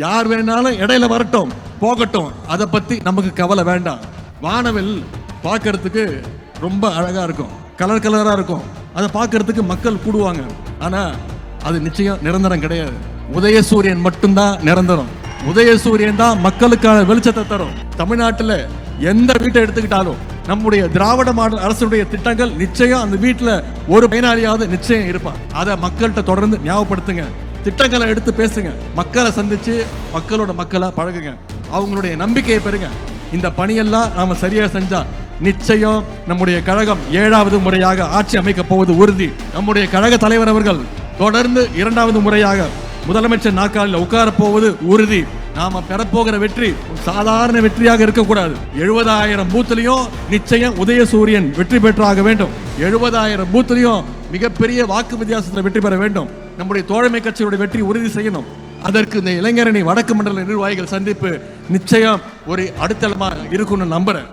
யார் வேணாலும் இடையில வரட்டும் போகட்டும், அதை பத்தி நமக்கு கவலை வேண்டாம். வானவில் பார்க்கறதுக்கு ரொம்ப அழகா இருக்கும், கலர் கலரா இருக்கும், அதை பார்க்கறதுக்கு மக்கள் கூடுவாங்க. ஆனா அது நிச்சயம் நிரந்தரம் கிடையாது. உதயசூரியன் மட்டும்தான் நிரந்தரம். உதயசூரியன் தான் மக்களுக்கான வெளிச்சத்தை தரும். தமிழ்நாட்டில் எந்த வீட்டை எடுத்துக்கிட்டாலும் நம்முடைய திராவிட மாடல் அரசுடைய திட்டங்கள் நிச்சயம் அந்த வீட்டுல ஒரு பயனாளியாவது நிச்சயம் இருப்பான். அதை மக்கள்கிட்ட தொடர்ந்து ஞாபகப்படுத்துங்க, திட்டங்களை எடுத்து பேசுங்க, மக்களை சந்திச்சு மக்களோட மக்களா பழகுங்க, அவங்களுடைய நம்பிக்கையை பெறுங்க. இந்த பணியெல்லாம் நாம சரியா செஞ்சா நிச்சயம் நம்முடைய கழகம் 7வது முறையாக ஆட்சி அமைக்க போவது உறுதி. நம்முடைய கழக தலைவர் அவர்கள் தொடர்ந்து 2வது முறையாக முதலமைச்சர் நாற்காலில் உட்கார போவது உறுதி. நாம பெறப்போகிற வெற்றி சாதாரண வெற்றியாக இருக்கக்கூடாது. 70,000 பூத்திலையும் நிச்சயம் உதயசூரியன் வெற்றி பெற்றாக வேண்டும். 70,000 பூத்திலையும் மிகப்பெரிய வாக்கு வித்தியாசத்தில் வெற்றி பெற வேண்டும். நம்முடைய தோழமை கட்சியுடைய வெற்றி உறுதி செய்யணும். அதற்கு இந்த இளைஞரணி வடக்கு மண்டல நிர்வாகிகள் சந்திப்பு நிச்சயம் ஒரு அடித்தளமா இருக்கும்னு நம்புறேன்.